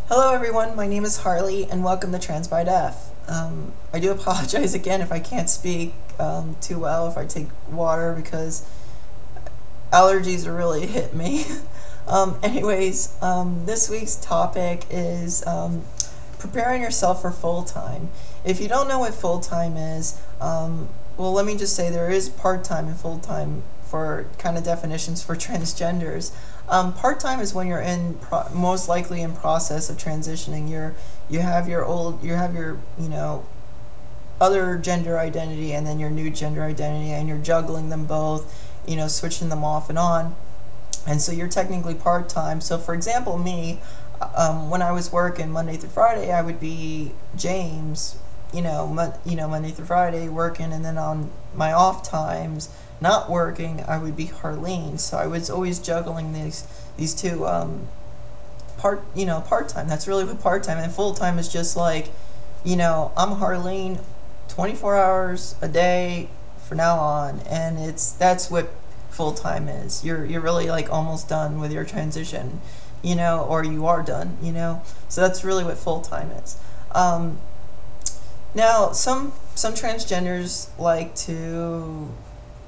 Hello everyone, my name is Harley and welcome to TransByDef. I do apologize again if I can't speak too well, if I take water, because allergies are really hit me. This week's topic is preparing yourself for full-time. If you don't know what full-time is, well, let me just say there is part-time and full-time for kind of definitions for transgenders. Part-time is when you're most likely in process of transitioning. You have your other gender identity and then your new gender identity, and you're juggling them both, switching them off and on. And so you're technically part-time. So for example, me, when I was working Monday through Friday, I would be James, Monday through Friday working, and then on my off times, not working, I would be Harleen. So I was always juggling these two part-time. That's really what part-time, and full-time is just like, I'm Harleen 24 hours a day for now on, and that's what full-time is. You're really like almost done with your transition, or you are done, so that's really what full-time is. Now some transgenders like to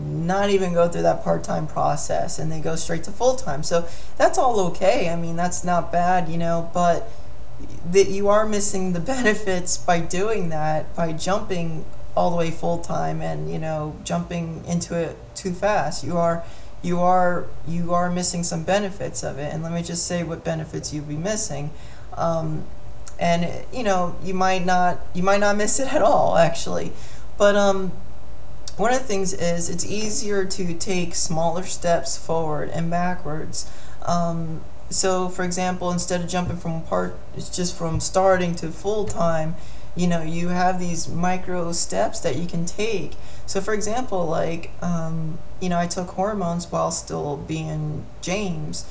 not even go through that part-time process, and they go straight to full-time. So that's all okay. I mean, that's not bad, but that you are missing the benefits by doing that, by jumping all the way full-time and jumping into it too fast. You are missing some benefits of it, and let me just say what benefits you'll be missing. And you might not miss it at all, actually, but one of the things is it's easier to take smaller steps forward and backwards. So for example, instead of jumping from starting to full-time, you have these micro steps that you can take. So for example, like I took hormones while still being James,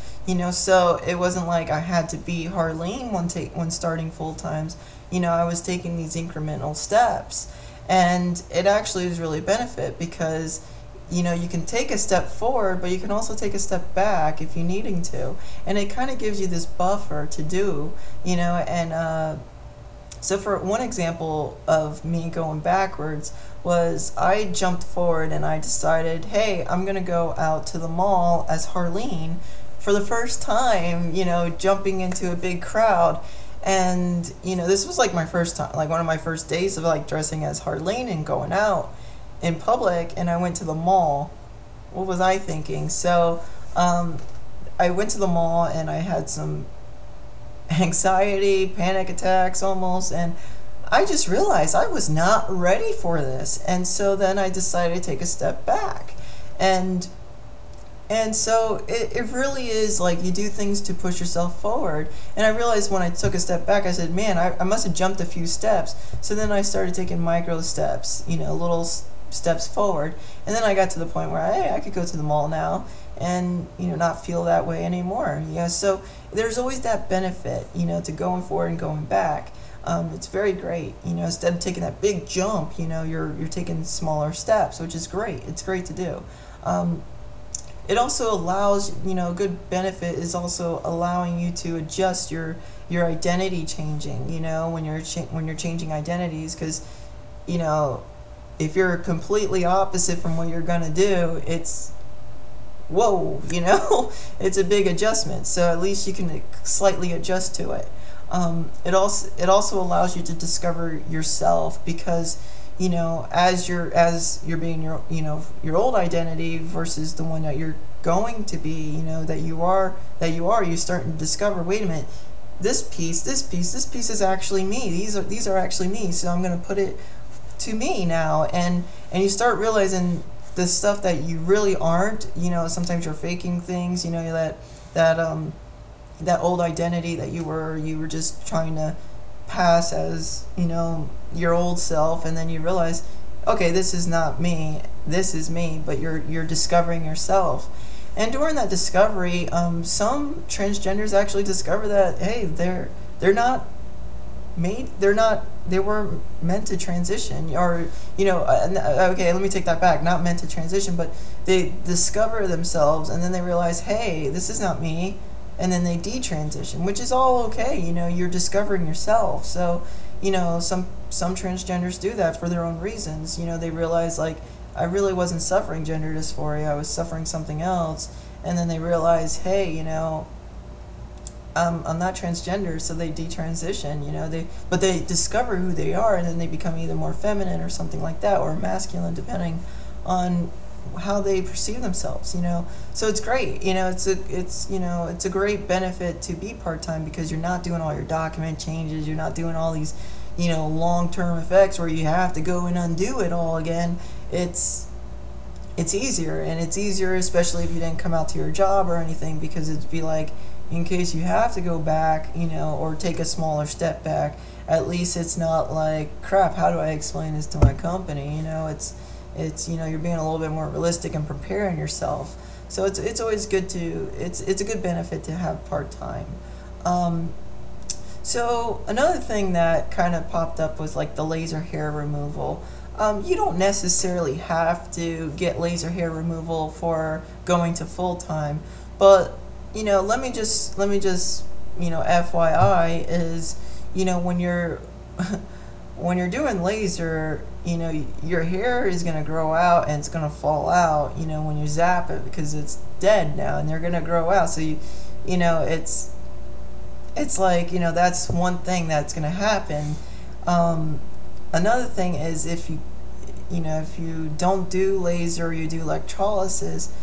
so it wasn't like I had to be Harleen when starting full-times. I was taking these incremental steps, and it actually is really a benefit, because you can take a step forward, but you can also take a step back if you're needing to, and it kind of gives you this buffer to do, and so for one example of me going backwards was I jumped forward and I decided, hey, I'm gonna go out to the mall as Harleen for the first time, jumping into a big crowd. And this was like my first time, like one of my first days of like dressing as Harleen and going out in public, and I went to the mall. What was I thinking? So I went to the mall and I had some anxiety, panic attacks almost, and I just realized I was not ready for this. And so then I decided to take a step back, and so it really is like you do things to push yourself forward. And I realized when I took a step back, I said, man, I must have jumped a few steps. So then I started taking micro steps, little steps forward, and then I got to the point where I could go to the mall now and not feel that way anymore. So there's always that benefit, to going forward and going back. It's very great. Instead of taking that big jump, you're taking smaller steps, which is great. It's great to do. It also allows, a good benefit is also allowing you to adjust your identity changing, when you're changing identities, because if you're completely opposite from what you're gonna do, it's whoa, it's a big adjustment. So at least you can slightly adjust to it. It also allows you to discover yourself, because as you're being your old identity versus the one that you're going to be, that you're starting to discover, wait a minute, this piece is actually me. These are actually me. So I'm going to put it to me now, and you start realizing the stuff that you really aren't. Sometimes you're faking things. That old identity that you were just trying to pass as your old self, and then you realize, okay, this is not me, this is me. But you're discovering yourself, and during that discovery, some transgenders actually discover that, hey, they weren't meant to transition, or okay, let me take that back, not meant to transition, but they discover themselves, and then they realize, hey, this is not me, and then they detransition, which is all okay. You know, you're discovering yourself. So, you know, some transgenders do that for their own reasons. You know, they realize, like, I really wasn't suffering gender dysphoria, I was suffering something else, and then they realize, hey, you know, I'm not transgender, so they detransition, you know, but they discover who they are, and then they become either more feminine or something like that, or masculine, depending on how they perceive themselves, you know. So it's great, you know, it's a great benefit to be part-time, because you're not doing all your document changes, you're not doing all these, you know, long-term effects where you have to go and undo it all again. It's easier, and it's easier especially if you didn't come out to your job or anything, because it'd be like, in case you have to go back, you know, or take a smaller step back, at least it's not like, crap, how do I explain this to my company? You know, it's you know, you're being a little bit more realistic and preparing yourself. So it's always good to, it's a good benefit to have part-time. So another thing that kind of popped up was like the laser hair removal. You don't necessarily have to get laser hair removal for going to full-time, but, you know, let me just, you know, FYI is, you know, when you're doing laser, you know, your hair is going to grow out and it's going to fall out, you know, when you zap it, because it's dead now and they're going to grow out. So you know, it's like, you know, that's one thing that's going to happen. Another thing is, if you don't do laser, you do electrolysis,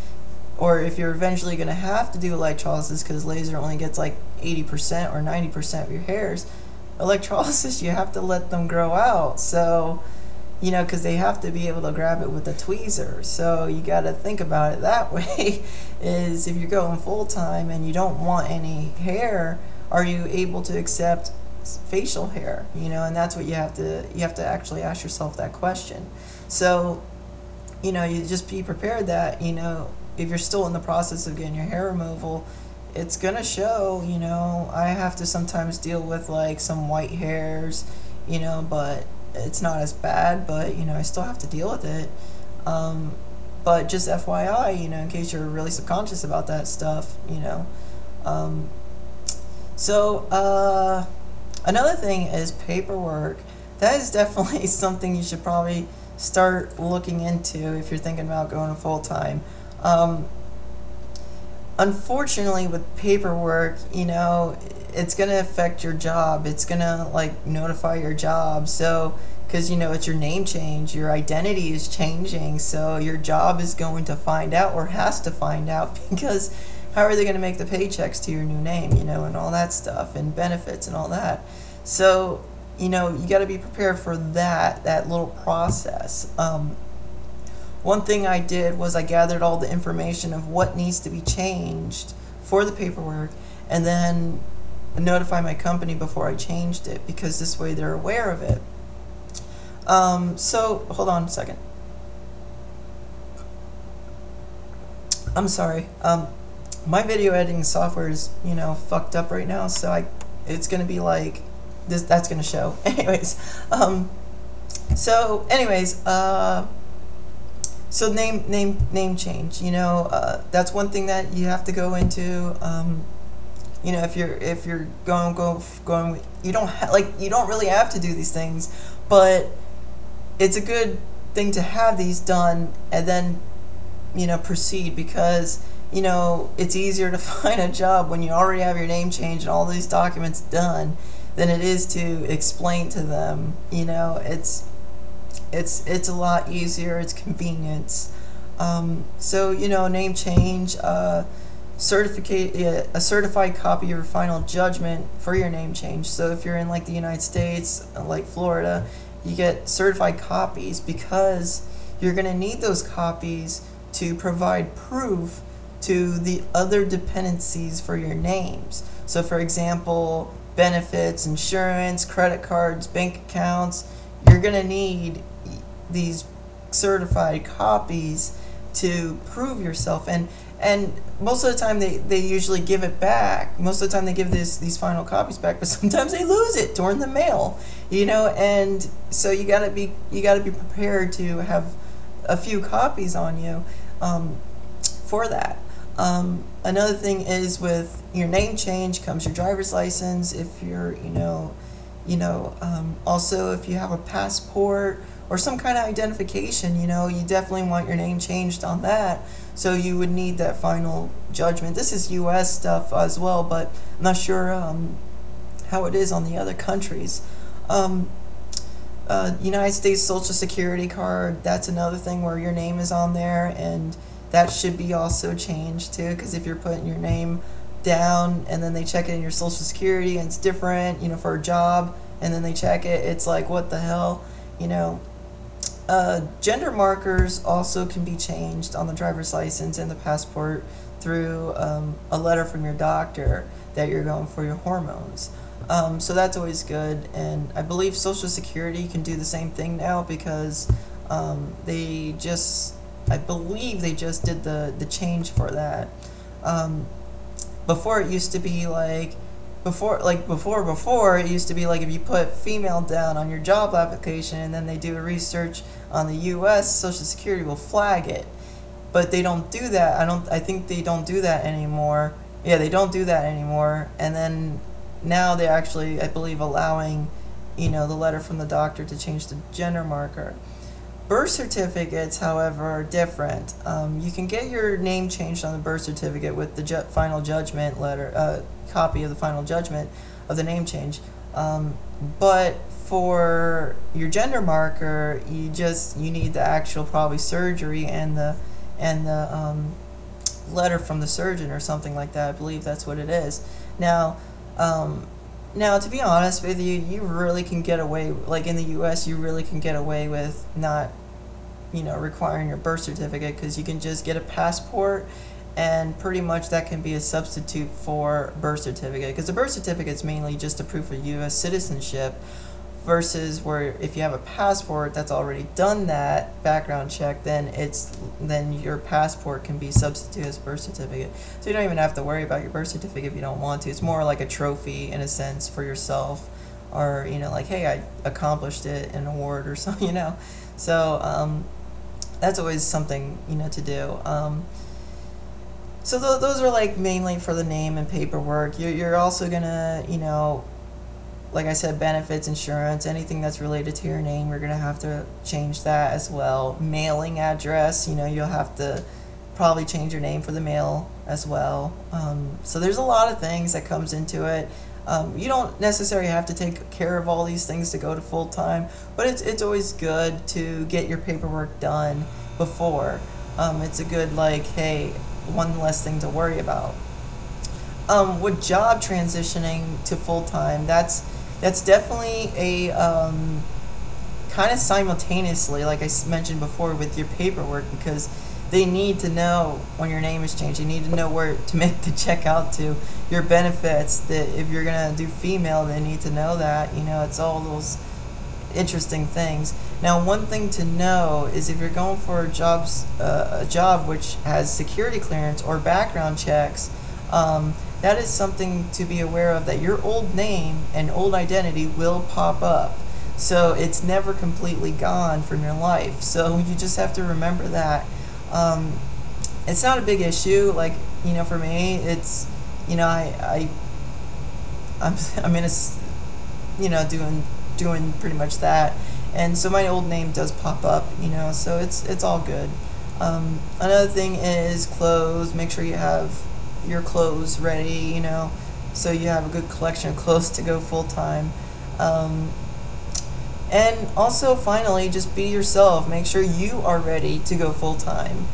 or if you're eventually going to have to do electrolysis, because laser only gets like 80% or 90% of your hairs, electrolysis, you have to let them grow out. So, you know, because they have to be able to grab it with a tweezer. So you got to think about it that way, is if you're going full-time and you don't want any hair, are you able to accept facial hair? You know, and that's what you have to actually ask yourself that question. So, you know, you just be prepared that, you know, if you're still in the process of getting your hair removal, it's gonna show. You know, I have to sometimes deal with like some white hairs, you know, but it's not as bad, but, you know, I still have to deal with it. But just FYI, you know, in case you're really subconscious about that stuff, you know. So another thing is paperwork. That is definitely something you should probably start looking into if you're thinking about going to full-time. Unfortunately, with paperwork, you know, it's going to affect your job. It's going to, like, notify your job. So, because, you know, it's your name change, your identity is changing, so your job is going to find out, or has to find out, because how are they going to make the paychecks to your new name, you know, and all that stuff, and benefits and all that. So, you know, you got to be prepared for that little process. One thing I did was I gathered all the information of what needs to be changed for the paperwork, and then notify my company before I changed it, because this way they're aware of it. So, hold on a second. I'm sorry. My video editing software is, you know, fucked up right now, so it's gonna be like this. That's gonna show. Anyways, so name change. You know, that's one thing that you have to go into. You know, if you're going, you don't really have to do these things, but it's a good thing to have these done and then, you know, proceed, because, you know, it's easier to find a job when you already have your name changed and all these documents done than it is to explain to them. You know, it's a lot easier. It's convenience. So, you know, name change, a certified copy of your final judgment for your name change. So if you're in like the United States, like Florida, you get certified copies, because you're going to need those copies to provide proof to the other dependencies for your names. So for example, benefits, insurance, credit cards, bank accounts, you're going to need these certified copies to prove yourself. And most of the time they usually give it back. Most of the time they give these final copies back, but sometimes they lose it during the mail, you know, and so you gotta be prepared to have a few copies on you for that. Another thing is with your name change comes your driver's license. If you're, also if you have a passport or some kind of identification, you definitely want your name changed on that. So you would need that final judgment. This is U.S. stuff as well, but I'm not sure how it is on the other countries. United States Social Security card, that's another thing where your name is on there, and that should be also changed too, because if you're putting your name down and then they check it in your Social Security and it's different, for a job, and then they check it, it's like, what the hell, Gender markers also can be changed on the driver's license and the passport through a letter from your doctor that you're going for your hormones. So that's always good, and I believe Social Security can do the same thing now, because I believe they just did the change for that. Before it used to be like, before it used to be like if you put female down on your job application and then they do a research on the U.S., Social Security will flag it. But they don't do that. I think they don't do that anymore. Yeah, they don't do that anymore. And then now they're actually, I believe, allowing, the letter from the doctor to change the gender marker. Birth certificates, however, are different. You can get your name changed on the birth certificate with the final judgment letter, copy of the final judgment of the name change. But for your gender marker, you need the actual probably surgery and the letter from the surgeon or something like that. I believe that's what it is. Now, to be honest with you, you really can get away, like in the U.S., you really can get away with not, requiring your birth certificate, because you can just get a passport, and pretty much that can be a substitute for birth certificate, because the birth certificate is mainly just a proof of U.S. citizenship, versus where if you have a passport that's already done that background check, then your passport can be substituted as a birth certificate. So you don't even have to worry about your birth certificate if you don't want to. It's more like a trophy in a sense for yourself, or like, hey, I accomplished it, an award or something, So that's always something to do. So those are like mainly for the name and paperwork. You're also gonna like I said, benefits, insurance, anything that's related to your name, you're going to have to change that as well. Mailing address, you'll have to probably change your name for the mail as well. So there's a lot of things that comes into it. You don't necessarily have to take care of all these things to go to full-time, but it's always good to get your paperwork done before. It's a good, like, hey, one less thing to worry about. With job transitioning to full-time, that's definitely a kind of simultaneously, like I mentioned before, with your paperwork, because they need to know when your name is changed. They need to know where to make the check out to. Your benefits, that if you're gonna do female, they need to know that. It's all those interesting things. Now, one thing to know is if you're going for a job which has security clearance or background checks, that is something to be aware of, that your old name and old identity will pop up. So it's never completely gone from your life. So you just have to remember that. It's not a big issue. Like, for me, it's, I'm in a, doing pretty much that. And so my old name does pop up, so it's all good. Another thing is clothes. Make sure you have your clothes ready, so you have a good collection of clothes to go full-time. And also, finally, just be yourself. Make sure you are ready to go full-time,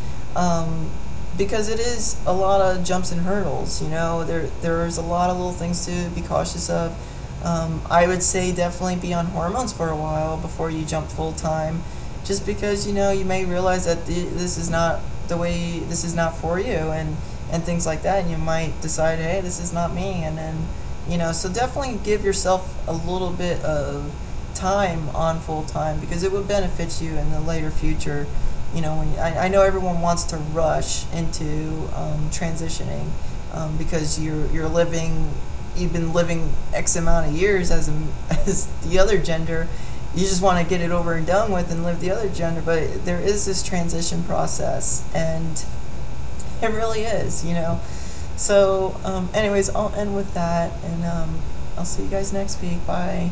because it is a lot of jumps and hurdles. There's a lot of little things to be cautious of. I would say definitely be on hormones for a while before you jump full-time, just because you may realize that this is not for you, and things like that, and you might decide, hey, this is not me, and then so definitely give yourself a little bit of time on full-time, because it would benefit you in the later future. When I know everyone wants to rush into transitioning, because you've been living X amount of years as the other gender. You just want to get it over and done with and live the other gender, but there is this transition process, and It really is, you know. So, anyways, I'll end with that, and I'll see you guys next week. Bye.